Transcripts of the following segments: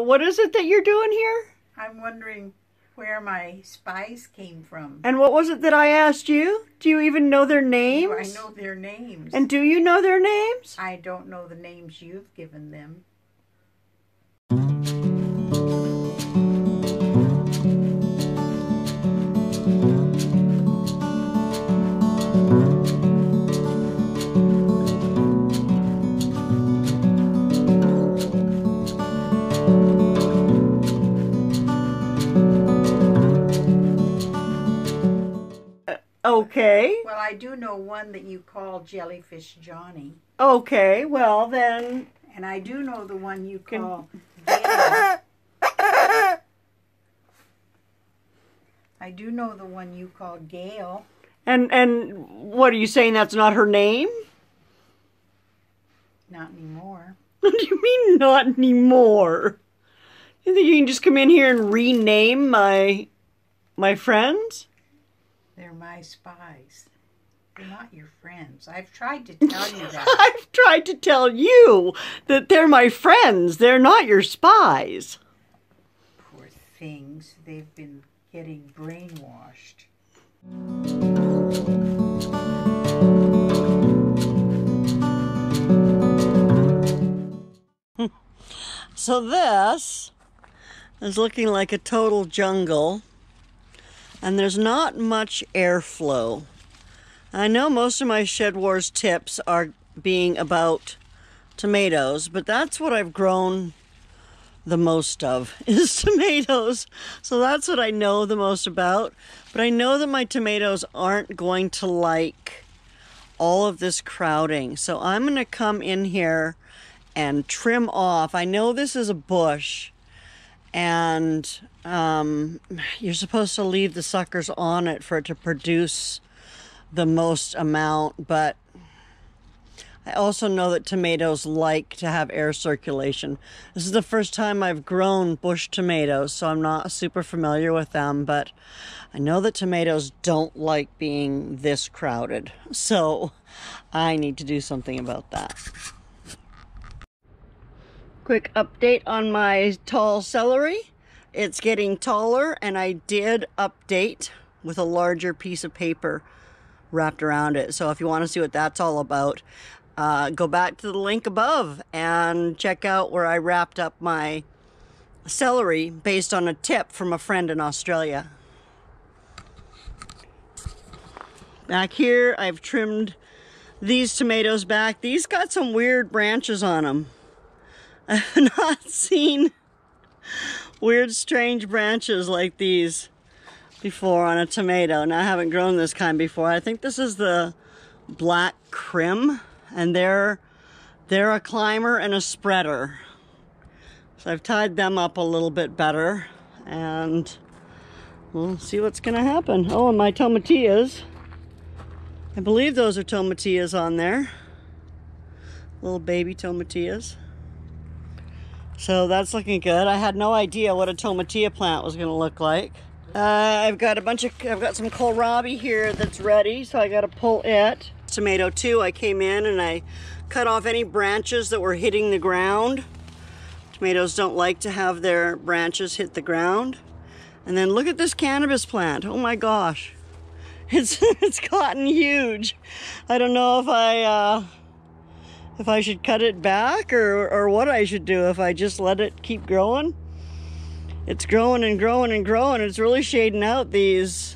what is it that you're doing here? I'm wondering where my spies came from. And what was it that I asked you? Do you even know their names? I know their names. And do you know their names? I don't know the names you've given them. Okay. Well, I do know one that you call Jellyfish Johnny. Okay, well then... And I do know the one you call Gail. I do know the one you call Gail. And what are you saying, that's not her name? Not anymore. What do you mean, not anymore? You think you can just come in here and rename my friends? They're my spies. They're not your friends. I've tried to tell you that. I've tried to tell you that they're my friends. They're not your spies. Poor things. They've been getting brainwashed. So this is looking like a total jungle. And there's not much airflow. I know most of my Shed Wars tips are being about tomatoes, but that's what I've grown the most of, is tomatoes. So that's what I know the most about. But I know that my tomatoes aren't going to like all of this crowding. So I'm going to come in here and trim off. I know this is a bush, and you're supposed to leave the suckers on it for it to produce the most amount, but I also know that tomatoes like to have air circulation. This is the first time I've grown bush tomatoes, so I'm not super familiar with them, but I know that tomatoes don't like being this crowded, so I need to do something about that. Quick update on my tall celery. It's getting taller, and I did update with a larger piece of paper wrapped around it. So if you want to see what that's all about, go back to the link above and check out where I wrapped up my celery based on a tip from a friend in Australia. Back here, I've trimmed these tomatoes back. These got some weird branches on them. I've not seen weird, strange branches like these before on a tomato. Now, I haven't grown this kind before. I think this is the black crim, and they're a climber and a spreader. So I've tied them up a little bit better, and we'll see what's gonna happen. Oh, and my tomatillas. I believe those are tomatillas on there. Little baby tomatillas. So that's looking good. I had no idea what a tomatilla plant was going to look like. I've got some kohlrabi here that's ready, so I got to pull it. Tomato too, I came in and I cut off any branches that were hitting the ground. Tomatoes don't like to have their branches hit the ground. And then look at this cannabis plant. Oh my gosh. It's gotten huge. I don't know if I should cut it back or what I should do, if I just let it keep growing. It's growing and growing and growing. It's really shading out these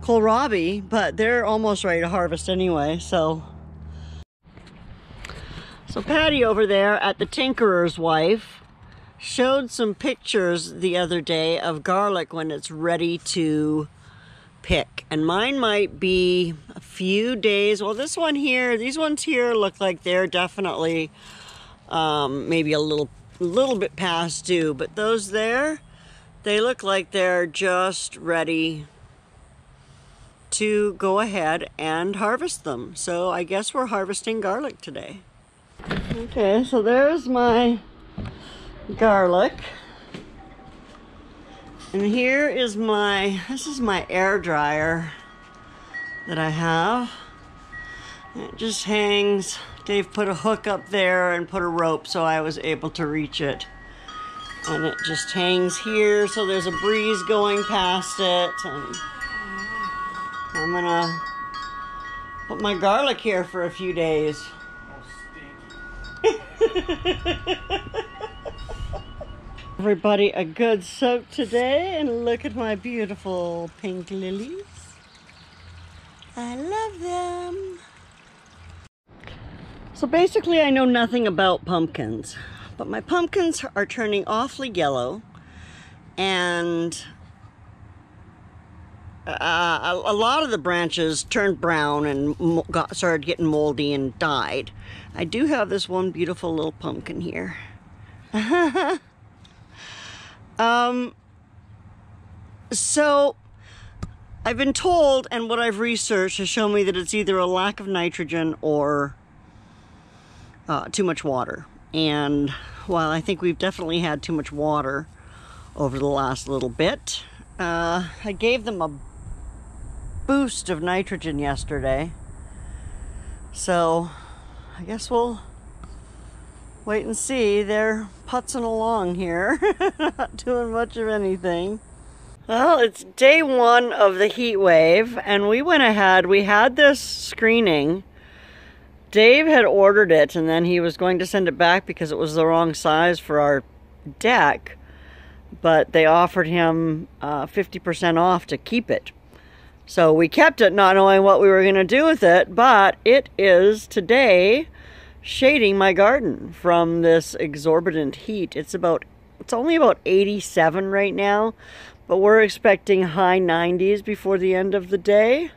kohlrabi, but they're almost ready to harvest anyway, so Patty over there at the Tinkerer's Wife showed some pictures the other day of garlic when it's ready to pick, and mine might be a few days. Well, these ones here look like they're definitely maybe a little bit past due, but those there, they look like they're just ready to go ahead and harvest them. So I guess we're harvesting garlic today. Okay, so there's my garlic. And here is this is my air dryer that I have. It just hangs Dave put a hook up there and put a rope so I was able to reach it. And it just hangs here, so there's a breeze going past it. And I'm gonna put my garlic here for a few days. Oh, stinky. Everybody, a good soak today, and look at my beautiful pink lilies. I love them. So basically I know nothing about pumpkins, but my pumpkins are turning awfully yellow, and a lot of the branches turned brown and started getting moldy and died. I do have this one beautiful little pumpkin here. So I've been told, and what I've researched has shown me that it's either a lack of nitrogen or too much water. And while I think we've definitely had too much water over the last little bit, I gave them a boost of nitrogen yesterday. So I guess we'll wait and see. They're putzing along here, not doing much of anything. Well, it's day one of the heat wave, and we went ahead. We had this screening. Dave had ordered it, and then he was going to send it back because it was the wrong size for our deck. But they offered him 50% off to keep it. So we kept it, not knowing what we were going to do with it. But it is today shading my garden from this exorbitant heat. It's only about 87 right now, but we're expecting high 90s before the end of the day.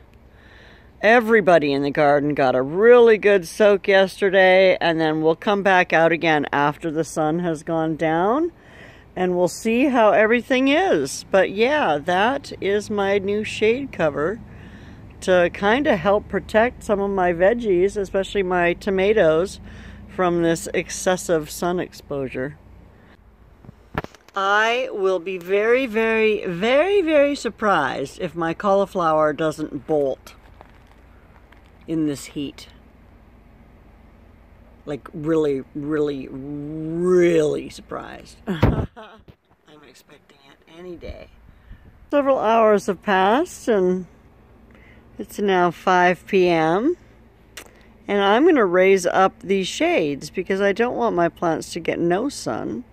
Everybody in the garden got a really good soak yesterday, and then we'll come back out again after the sun has gone down, and we'll see how everything is. But yeah, that is my new shade cover to kind of help protect some of my veggies, especially my tomatoes, from this excessive sun exposure. I will be very, very, very, very surprised if my cauliflower doesn't bolt in this heat. Like really, really, really surprised. I'm expecting it any day. Several hours have passed, and it's now 5 p.m. and I'm going to raise up these shades because I don't want my plants to get no sun.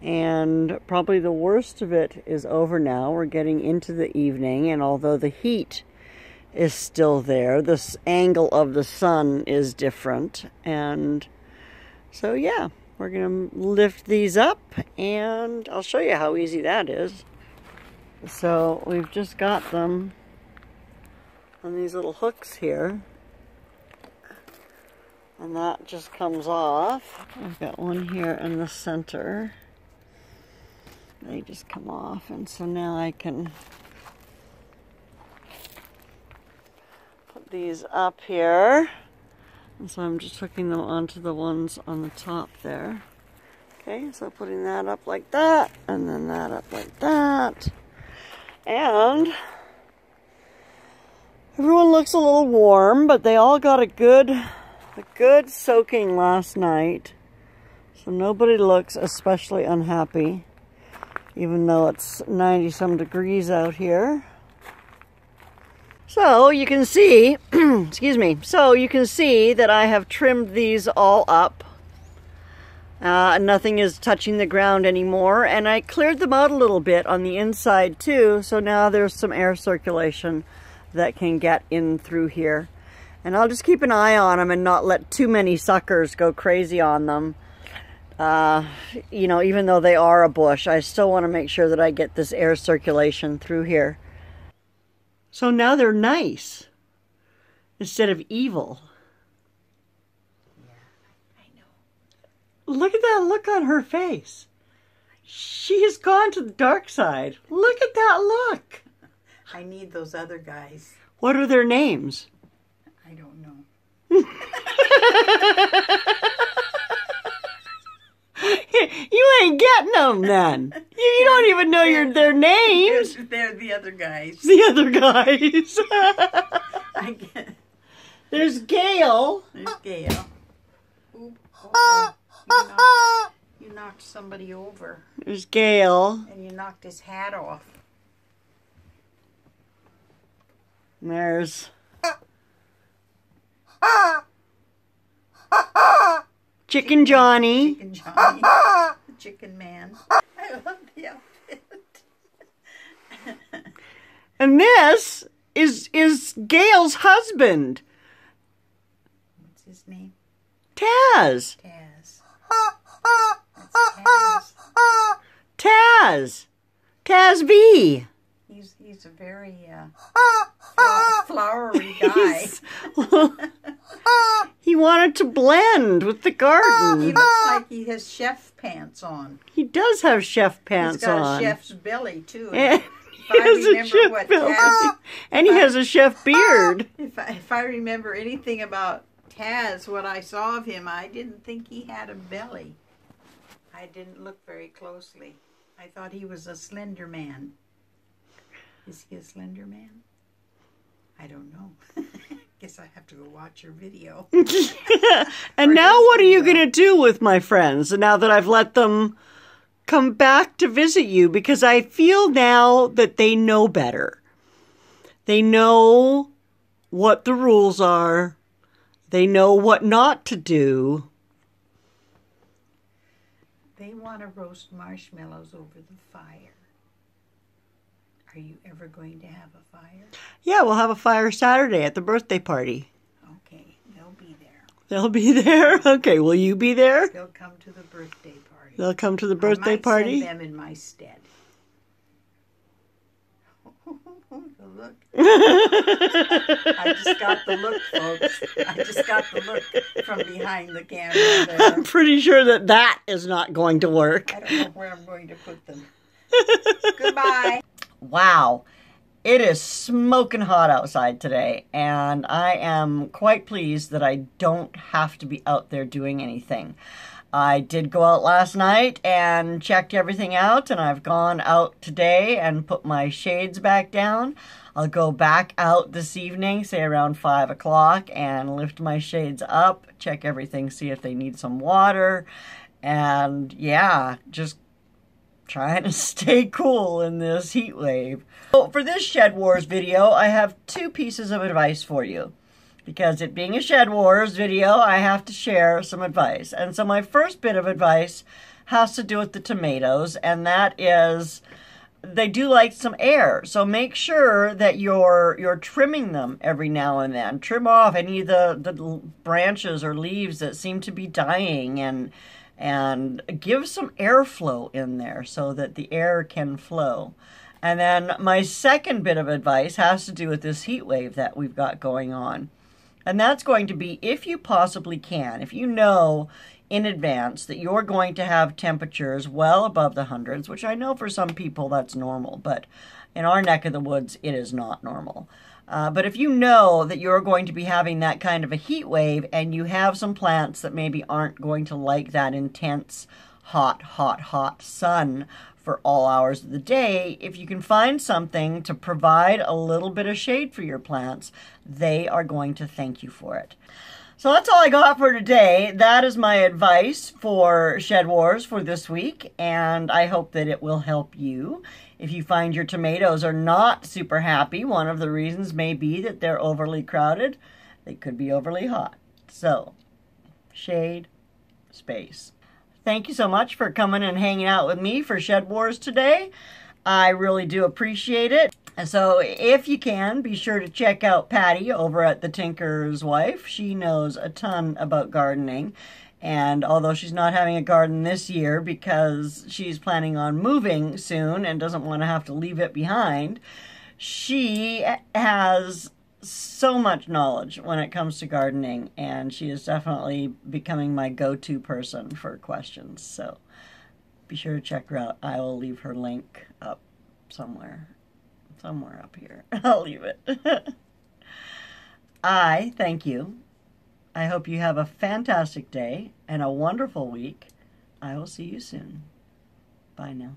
And probably the worst of it is over now. We're getting into the evening, and although the heat is still there, this angle of the sun is different. And so yeah, we're going to lift these up, and I'll show you how easy that is. So we've just got them on these little hooks here, and that just comes off. I've got one here in the center. They just come off, and so now I can put these up here. And so I'm just hooking them onto the ones on the top there. Okay, so putting that up like that, and then that up like that. And everyone looks a little warm, but they all got a good soaking last night. So nobody looks especially unhappy, even though it's 90-some degrees out here. So you can see, excuse me, so you can see that I have trimmed these all up. Nothing is touching the ground anymore, and I cleared them out a little bit on the inside too, so now there's some air circulation that can get in through here. And I'll just keep an eye on them and not let too many suckers go crazy on them. You know, even though they are a bush, I still want to make sure that I get this air circulation through here. So now they're nice instead of evil. Yeah, I know. Look at that look on her face. She has gone to the dark side. Look at that look. I need those other guys. What are their names? I don't know. You ain't getting them then. You don't even know their names. They're the other guys. The other guys. I get. There's Gail. There's Gail. Uh-oh. You knocked somebody over. There's Gail. And you knocked his hat off. And there's Chicken Johnny. Chicken Johnny. The chicken man. I love the outfit. And this is Gail's husband. What's his name? Taz. Taz. That's Taz. Taz. Taz V. He's a very flowery guy. He wanted to blend with the He garden. looks like he has chef pants on. He does have chef pants He's got on. a chef's belly too. And If I he has a remember chef what belly. Taz, And he has a chef beard. if I remember anything about Taz, what I saw of him, I didn't think he had a belly. I didn't look very closely. I thought he was a slender man. Is he a slender man? I don't know. Guess I have to go watch your video. And now what are you going to do with my friends now that I've let them come back to visit you? Because I feel now that they know better. They know what the rules are. They know what not to do. They want to roast marshmallows over the fire. Are you ever going to have a fire? Yeah, we'll have a fire Saturday at the birthday party. Okay, they'll be there. They'll be there? Okay, will you be there? They'll come to the birthday party. They'll come to the birthday party? I might send them in my stead. The look. I just got the look, folks. I just got the look from behind the camera there. I'm pretty sure that is not going to work. I don't know where I'm going to put them. Goodbye. Wow, it is smoking hot outside today, and I am quite pleased that I don't have to be out there doing anything. I did go out last night and checked everything out, and I've gone out today and put my shades back down. I'll go back out this evening, say around 5 o'clock, and lift my shades up, check everything, see if they need some water, and yeah, just trying to stay cool in this heat wave. So for this Shed Wars video, I have two pieces of advice for you. Because it being a Shed Wars video, I have to share some advice. And so my first bit of advice has to do with the tomatoes, and that is they do like some air. So make sure that you're trimming them every now and then. Trim off any of the branches or leaves that seem to be dying, and give some airflow in there so that the air can flow. And then my second bit of advice has to do with this heat wave that we've got going on. And that's going to be, if you possibly can, if you know in advance that you're going to have temperatures well above the hundreds, which I know for some people that's normal, but in our neck of the woods, it is not normal. But if you know that you're going to be having that kind of a heat wave and you have some plants that maybe aren't going to like that intense hot sun for all hours of the day, if you can find something to provide a little bit of shade for your plants, they are going to thank you for it. So that's all I got for today. That is my advice for Shed Wars for this week, and I hope that it will help you. If you find your tomatoes are not super happy, one of the reasons may be that they're overly crowded. They could be overly hot. So, shade, space. Thank you so much for coming and hanging out with me for Shed Wars today. I really do appreciate it. So if you can, be sure to check out Patty over at The Tinker's Wife. She knows a ton about gardening. And although she's not having a garden this year because she's planning on moving soon and doesn't want to have to leave it behind, she has so much knowledge when it comes to gardening, and she is definitely becoming my go-to person for questions. So be sure to check her out. I will leave her link up somewhere up here. I'll leave it. I thank you. I hope you have a fantastic day and a wonderful week. I will see you soon. Bye now.